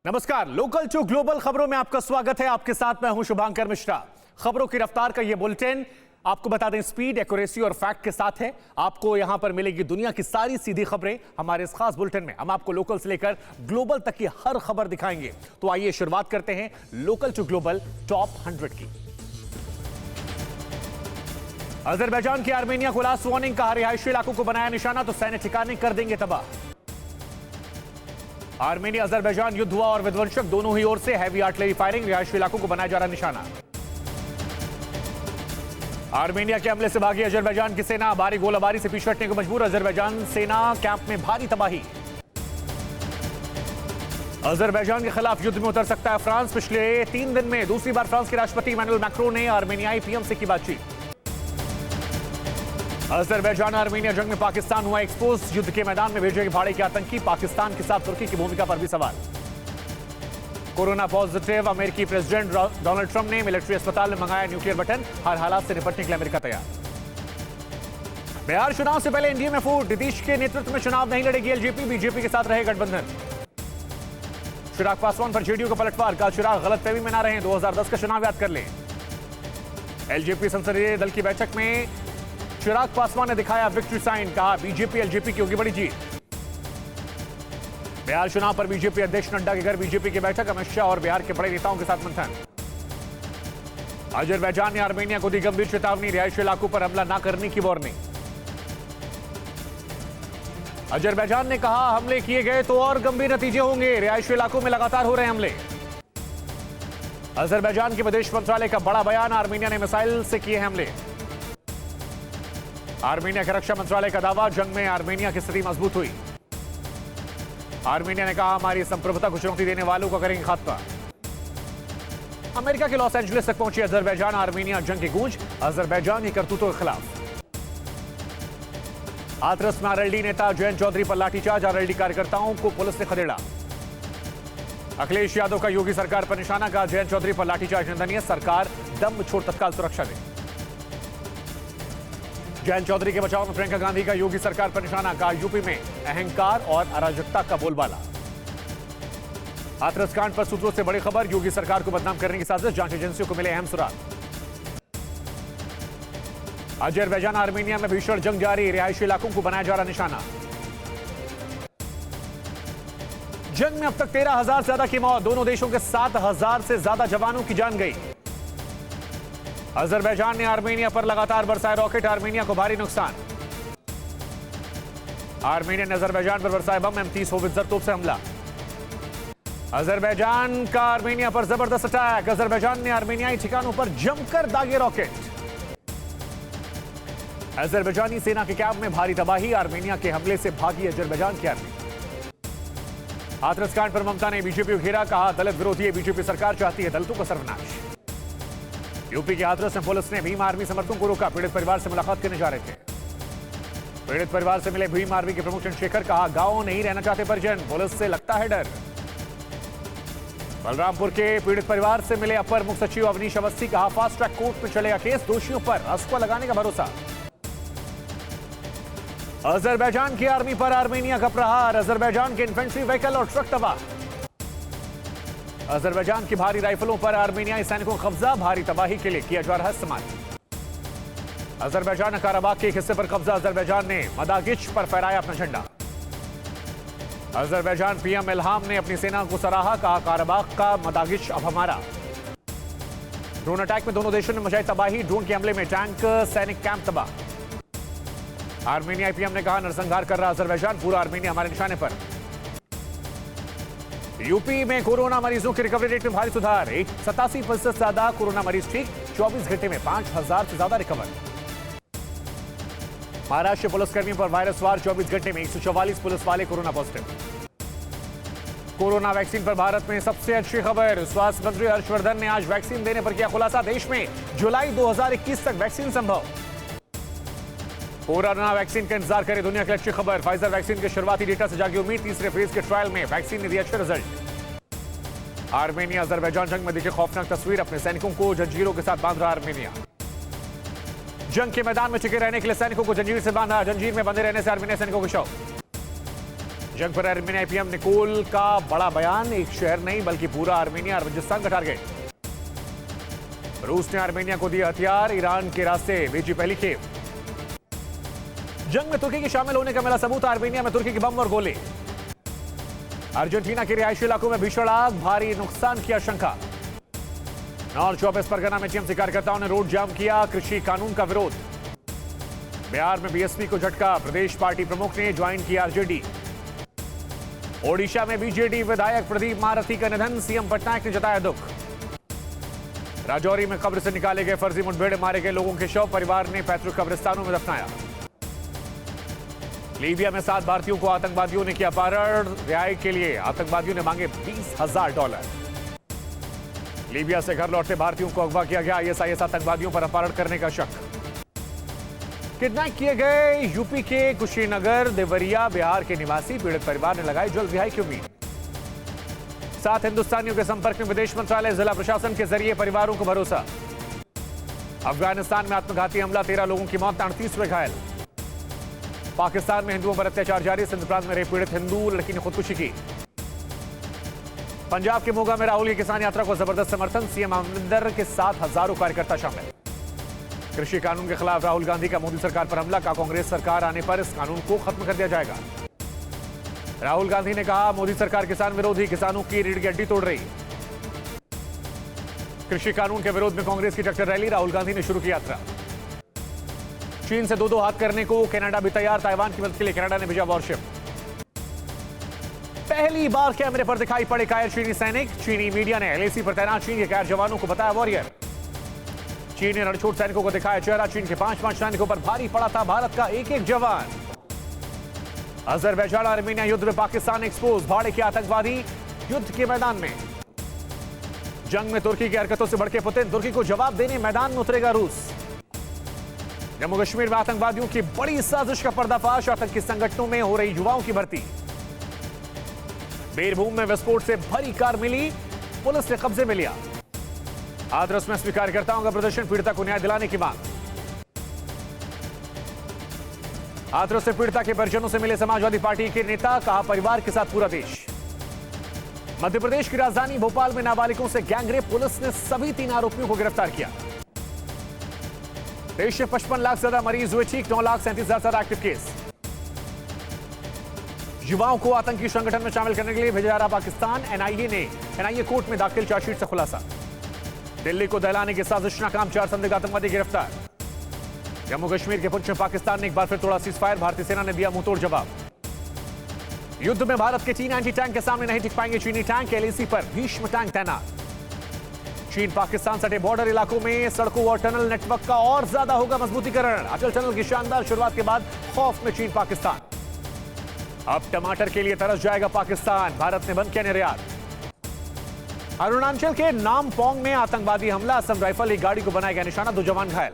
नमस्कार, local to global खबरों में आपका स्वागत है। आपके साथ मैं हूं शुभांकर मिश्रा। खबरों की रफ्तार का यह बुलेटिन आपको बता दें, स्पीड, एक्यूरेसी और फैक्ट के साथ है। आपको यहां पर मिलेगी दुनिया की सारी सीधी खबरें। हमारे इस खास बुलेटिन में हम आपको लोकल से लेकर ग्लोबल तक की हर खबर दिखाएंगे। तो आइए शुरुआत करते हैं लोकल टू ग्लोबल टॉप 100 की। अजरबैजान की आर्मेनिया को लास्ट वार्निंग, कहा रिहायशी इलाकों को बनाया निशाना तो सैन्य ठिकाने कर देंगे तबाह। आर्मेनिया अजरबैजान युद्ध हुआ और विध्वंसक दोनों ही ओर से हैवी आर्टिलरी फायरिंग, रिहायशी इलाकों को बनाया जा रहा निशाना। आर्मेनिया के हमले से भागी अजरबैजान की सेना, भारी गोलाबारी से पीछे हटने को मजबूर अजरबैजान सेना, कैंप में भारी तबाही। अजरबैजान के खिलाफ युद्ध में उतर सकता है फ्रांस, पिछले 3 दिन में दूसरी बार फ्रांस के राष्ट्रपति इमैनुअल मैक्रोन ने आर्मेनियाई पीएम से की बातचीत। अजरबैजान आर्मेनिया जंग में पाकिस्तान हुआ एक्सपोज, युद्ध के मैदान में भेजे भाड़े के आतंकी, पाकिस्तान के साथ तुर्की की भूमिका पर भी सवाल। कोरोना पॉजिटिव अमेरिकी प्रेसिडेंट डोनाल्ड ट्रंप ने मिलिट्री अस्पताल में मंगाया न्यूक्लियर बटन, हर हालात से निपटने के लिए अमेरिका तैयार। बिहार चुनाव से पहले एनडीए में फूट, नीतीश के नेतृत्व में चुनाव नहीं लड़ेगी एलजेपी, बीजेपी के साथ रहे गठबंधन। चिराग पासवान पर जेडीयू का पलटवार, कहा चिराग गलतफहमी में ना रहे, 2010 का चुनाव याद कर लें। एलजेपी संसदीय दल की बैठक में चिराग पासवान ने दिखाया विक्ट्री साइन, कहा बीजेपी एलजेपी की होगी बड़ी जीत। बिहार चुनाव पर बीजेपी अध्यक्ष नड्डा के घर बीजेपी की बैठक, अमित शाह और बिहार के बड़े नेताओं के साथ मंथन। अजरबैजान ने आर्मेनिया को दी गंभीर चेतावनी, रिहायशी इलाकों पर हमला न करने की वार्निंग। अजरबैजान ने कहा हमले किए गए तो और गंभीर नतीजे होंगे, रिहायशी इलाकों में लगातार हो रहे हमले। अजरबैजान के विदेश मंत्रालय का बड़ा बयान, आर्मेनिया ने मिसाइल से किए हमले। आर्मेनिया के रक्षा मंत्रालय का दावा, जंग में आर्मेनिया की स्थिति मजबूत हुई। आर्मेनिया ने कहा हमारी संप्रभुता को चुनौती देने वालों को करेंगे खात्मा। अमेरिका के लॉस एंजलिस तक पहुंची अजरबैजान आर्मेनिया जंग की गूंज, अजरबैजान की करतूतों के खिलाफ। हाथरस में आरएलडी नेता जयंत चौधरी पर लाठीचार्ज, आरएलडी कार्यकर्ताओं को पुलिस ने खदेड़ा। अखिलेश यादव का योगी सरकार पर निशाना, कहा जयंत चौधरी पर लाठीचार्ज निंदनीय, सरकार दम छोड़ तत्काल सुरक्षा दे। जयंत चौधरी के बचाव में प्रियंका गांधी का योगी सरकार पर निशाना, कहा यूपी में अहंकार और अराजकता का बोलबाला। हाथरस कांड पर सूत्रों से बड़ी खबर, योगी सरकार को बदनाम करने की साजिश, जांच एजेंसियों को मिले अहम सुराग। अजरबैजान आर्मेनिया में भीषण जंग जारी, रिहायशी इलाकों को बनाया जा रहा निशाना। जंग में अब तक 13,000 से ज्यादा की मौत, दोनों देशों के 7,000 से ज्यादा जवानों की जान गई। अजरबैजान ने आर्मेनिया पर लगातार बरसाए रॉकेट, आर्मेनिया को भारी नुकसान। आर्मेनिया ने अजरबैजान पर बरसाए बम, M30 होवित्जर तोप से हमला। अजरबैजान का आर्मेनिया पर जबरदस्त अटैक, अजरबैजान ने आर्मेनियाई ठिकानों पर जमकर दागे रॉकेट। अजरबैजानी सेना के कैंप में भारी तबाही, आर्मेनिया के हमले से भागी अजरबैजान की आर्मी। हाथरस कांड पर ममता ने बीजेपी को घेरा, कहा दलित विरोधी बीजेपी सरकार चाहती है दलितों का सर्वनाश। यूपी के हाथरस में पुलिस ने भीम आर्मी समर्थकों को रोका, पीड़ित परिवार से मुलाकात करने जा रहे थे। पीड़ित परिवार से मिले भीम आर्मी के प्रमुख चंद्रशेखर, कहा गांव नहीं रहना चाहते परिजन, पुलिस से लगता है डर। बलरामपुर के पीड़ित परिवार से मिले अपर मुख्य सचिव अवनीश अवस्थी, कहा फास्ट ट्रैक कोर्ट में चलेगा केस, दोषियों पर रासुका लगाने का भरोसा। अजरबैजान की आर्मी पर आर्मेनिया का प्रहार, अजरबैजान के इन्फेंट्री व्हीकल और ट्रक तबाह। अजरबैजान की भारी राइफलों पर आर्मेनियाई सैनिकों का कब्जा, भारी तबाही के लिए किया जा रहा है इस्तेमाल। अजरबैजान काराबाग के एक हिस्से पर कब्जा, अजरबैजान ने मदागिच पर फहराया अपना झंडा। अजरबैजान पीएम इल्हाम ने अपनी सेना को सराहा, कहा काराबाग का मदागिच अब हमारा। ड्रोन अटैक में दोनों देशों ने मचाई तबाही, ड्रोन के हमले में टैंक सैनिक कैंप तबाह। आर्मेनियाई पीएम ने कहा नरसंहार कर रहा अजरबैजान, पूरा आर्मेनिया हमारे निशाने पर। यूपी में कोरोना मरीजों की रिकवरी रेट में भारी सुधार, 87% ज्यादा कोरोना मरीज ठीक, 24 घंटे में 5,000 से ज्यादा रिकवर। महाराष्ट्र पुलिसकर्मियों पर वायरस वार, 24 घंटे में 144 पुलिस वाले कोरोना पॉजिटिव। कोरोना वैक्सीन पर भारत में सबसे अच्छी खबर, स्वास्थ्य मंत्री हर्षवर्धन ने आज वैक्सीन देने पर किया खुलासा, देश में जुलाई 2021 तक वैक्सीन संभव। कोरोना वैक्सीन का इंतजार करे दुनिया की अच्छी खबर, फाइजर वैक्सीन के शुरुआती डेटा से जागी उम्मीद, तीसरे फेज के ट्रायल में वैक्सीन ने दिया अच्छे रिजल्ट। आर्मेनिया अजरबैजान जंग में दिखे खौफनाक तस्वीर, अपने सैनिकों को जंजीरों के साथ बांध रहा आर्मेनिया। जंग के मैदान में टिके रहने के लिए सैनिकों को जंजीर से बांधा, जंजीर में बंधे रहने से आर्मेनिया सैनिकों को शौक। जंग पर आर्मेनिया पीएम निकोल का बड़ा बयान, एक शहर नहीं बल्कि पूरा आर्मेनिया अर्मेनिस्तान का टारगेट। रूस ने आर्मेनिया को दिए हथियार, ईरान के रास्ते भेजी पहली खेप। जंग में तुर्की के शामिल होने का मिला सबूत, आर्मेनिया में तुर्की के बम और गोले। अर्जेंटीना के रिहायशी इलाकों में भीषण आग, भारी नुकसान की आशंका। नॉर्थ 24 परगना में टीएमसी कार्यकर्ताओं ने रोड जाम किया, कृषि कानून का विरोध। बिहार में बीएसपी को झटका, प्रदेश पार्टी प्रमुख ने ज्वाइन किया आरजेडी। ओडिशा में बीजेडी विधायक प्रदीप महारथी का निधन, सीएम पटनायक ने जताया दुख। राजौरी में कब्र से निकाले गए फर्जी मुठभेड़ मारे गए लोगों के शव परिवार ने पैतृक कब्रिस्तानों में दफनाया। लीबिया में 7 भारतीयों को आतंकवादियों ने किया अपहरण, रिहाई के लिए आतंकवादियों ने मांगे $20,000। लीबिया से घर लौटते भारतीयों को अगवा किया गया, आईएसआईएस आतंकवादियों पर अपहरण करने का शक। किडनैप किए गए यूपी के कुशीनगर देवरिया बिहार के निवासी, पीड़ित परिवार ने लगाई जल्द रिहाई की उम्मीद। 7 हिंदुस्तानियों के संपर्क में विदेश मंत्रालय, जिला प्रशासन के जरिए परिवारों को भरोसा। अफगानिस्तान में आत्मघाती हमला, 13 लोगों की मौत, 38 हुए घायल। पाकिस्तान में हिंदुओं पर अत्याचार जारी, सिंध प्रांत में रेप पीड़ित हिंदू लड़की ने खुदकुशी की। पंजाब के मोगा में राहुल की किसान यात्रा को जबरदस्त समर्थन, सीएम अमरिंदर के साथ हजारों कार्यकर्ता शामिल। कृषि कानून के खिलाफ राहुल गांधी का मोदी सरकार पर हमला, का कांग्रेस सरकार आने पर इस कानून को खत्म कर दिया जाएगा। राहुल गांधी ने कहा मोदी सरकार किसान विरोधी, किसानों की रीढ़ की हड्डी तोड़ रही। कृषि कानून के विरोध में कांग्रेस की ट्रैक्टर रैली, राहुल गांधी ने शुरू की यात्रा। चीन से 2-2 हाथ करने को कनाडा भी तैयार, ताइवान की मदद के लिए कनाडा ने भेजा वॉरशिप। पहली बार कैमरे पर दिखाई पड़े कायर चीनी सैनिक, चीनी मीडिया ने एलएसी पर तैनात चीन के कायर जवानों को बताया वॉरियर। चीन ने रणछोड़ सैनिकों को दिखाया चेहरा, चीन के 5 सैनिकों पर भारी पड़ा था भारत का एक जवान। अजरबैजान आर्मेनिया युद्ध में पाकिस्तान एक्सपोज, भाड़े के आतंकवादी युद्ध के मैदान में। जंग में तुर्की की हरकतों से भड़के पुतिन, तुर्की को जवाब देने मैदान में उतरेगा रूस। जम्मू कश्मीर में आतंकवादियों की बड़ी साजिश का पर्दाफाश, आतंकी संगठनों में हो रही युवाओं की भर्ती। बीरभूम में विस्फोट से भरी कार मिली, पुलिस ने कब्जे में लिया। हाथरस में एसपी कार्यकर्ताओं का प्रदर्शन, पीड़िता को न्याय दिलाने की मांग। हाथरस से पीड़िता के परिजनों से मिले समाजवादी पार्टी के नेता, कहा परिवार के साथ पूरा देश। मध्य प्रदेश की राजधानी भोपाल में नाबालिगों से गैंगरेप, पुलिस ने सभी 3 आरोपियों को गिरफ्तार किया। देश में 55 लाख से ज्यादा मरीज हुए ठीक, 9,37,000 से ज्यादा एक्टिव केस। युवाओं को आतंकी संगठन में शामिल करने के लिए भेजा जा रहा पाकिस्तान, एनआईए कोर्ट में दाखिल चार्जशीट से खुलासा। दिल्ली को दहलाने की साजिश नाकाम, 4 संदिग्ध आतंकवादी गिरफ्तार। जम्मू कश्मीर के पुंछ में पाकिस्तान ने एक बार फिर तोड़ा सीजफायर, भारतीय सेना ने दिया मुंहतोड़ जवाब। युद्ध में भारत के 3 एंटी टैंक के सामने नहीं टिक पाएंगे चीनी टैंक, एलएसी पर भीष्म टैंक तैनात। चीन पाकिस्तान सटे बॉर्डर इलाकों में सड़कों और टनल नेटवर्क का और ज्यादा होगा मजबूतीकरण, अटल टनल की शानदार शुरुआत के बाद खौफ में चीन पाकिस्तान। अब टमाटर के लिए तरस जाएगा पाकिस्तान, भारत ने बंद किया निर्यात। अरुणाचल के नामपोंग में आतंकवादी हमला, असम राइफल एक गाड़ी को बनाया गया निशाना, 2 जवान घायल।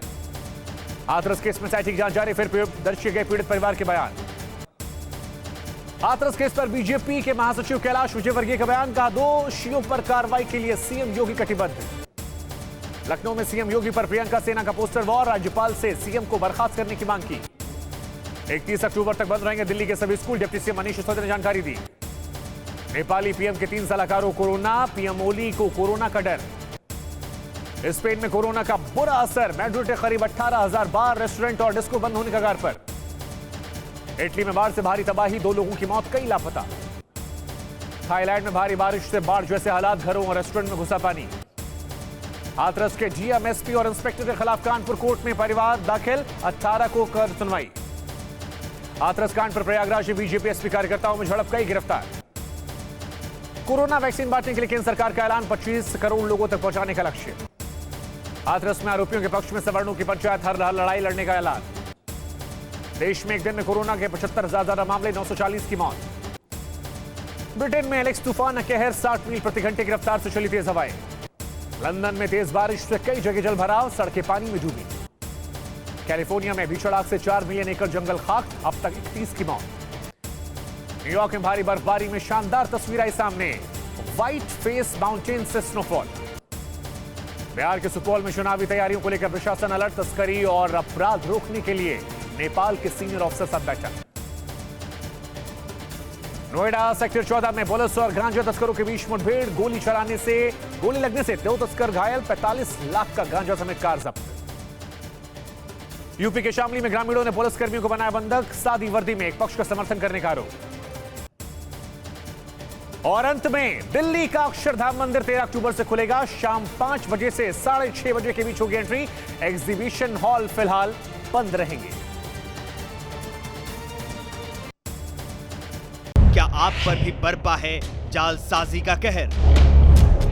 हाथरस केस में सैटिक जांच जारी, फिर दर्ज किए गए पीड़ित परिवार के बयान। हाथरस केस पर बीजेपी के महासचिव कैलाश विजयवर्गीय का बयान, कहा दोषियों पर कार्रवाई के लिए सीएम योगी कटिबद्ध। लखनऊ में सीएम योगी पर प्रियंका सेना का पोस्टर वॉर, राज्यपाल से सीएम को बर्खास्त करने की मांग की। 31 अक्टूबर तक बंद रहेंगे दिल्ली के सभी school, deputy CM Manish Sisodia ने जानकारी दी। नेपाली पीएम के 3 सलाहकारों कोरोना, पीएम ओली को कोरोना का डर। स्पेन में कोरोना का बुरा असर, मैड्रिड के करीब 18,000 बार, रेस्टोरेंट और डिस्को बंद होने का कगार पर। इटली में बाढ़ से भारी तबाही, 2 लोगों की मौत, कई लापता। थाईलैंड में भारी बारिश से बाढ़ जैसे हालात, घरों और रेस्टोरेंट में घुसा पानी। हाथरस के जीएम, एसपी और इंस्पेक्टर के खिलाफ कानपुर कोर्ट में परिवार दाखिल, 18 को कर सुनवाई। हाथरस कांड पर प्रयागराज में बीजेपी एसपी कार्यकर्ताओं में झड़प, कई गिरफ्तार। कोरोना वैक्सीन बांटने के लिए केंद्र सरकार का ऐलान, 25 करोड़ लोगों तक पहुंचाने का लक्ष्य। हाथरस में आरोपियों के पक्ष में सवर्णों की पंचायत, हर लड़ाई लड़ने का ऐलान। देश में एक दिन में कोरोना के 75,000 से ज्यादा मामले, 940 की मौत। ब्रिटेन में एलेक्स तूफान का कहर, 60 मील प्रति घंटे की रफ्तार से चली तेज हवाएं। लंदन में तेज बारिश से कई जगह जल भराव, सड़कें पानी में डूबी। कैलिफोर्निया में भीषण आग से 4 मिलियन एकड़ जंगल खाक, अब तक 31 की मौत। न्यूयॉर्क में भारी बर्फबारी में शानदार तस्वीर आई सामने, व्हाइट फेस माउंटेन से स्नोफॉल। बिहार के सुपौल में चुनावी तैयारियों को लेकर प्रशासन अलर्ट, तस्करी और अपराध रोकने के लिए नेपाल के सीनियर ऑफिसर साथ बैठक। नोएडा सेक्टर 14 में पुलिस और गांजा तस्करों के बीच मुठभेड़, गोली लगने से 2 तस्कर घायल, 45 लाख का गांजा समेत कार जब्त। यूपी के शामली में ग्रामीणों ने पुलिस कर्मियों को बनाया बंधक, सादी वर्दी में एक पक्ष का समर्थन करने का आरोप। और अंत में दिल्ली का अक्षरधाम मंदिर 13 अक्टूबर से खुलेगा, शाम 5 बजे से 6:30 बजे के बीच होगी एंट्री। एग्जीबिशन हॉल फिलहाल बंद रहेंगे। क्या आप पर भी बरपा है जालसाजी का कहर?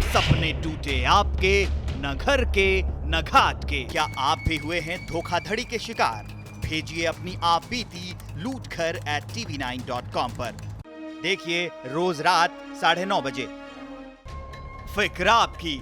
सपने टूटे आपके, न घर के न घाट के। क्या आप भी हुए हैं धोखाधड़ी के शिकार? भेजिए अपनी आप बीती lootkhar@tv9.com पर। देखिए रोज रात 9:30 बजे। फिक्र आपकी,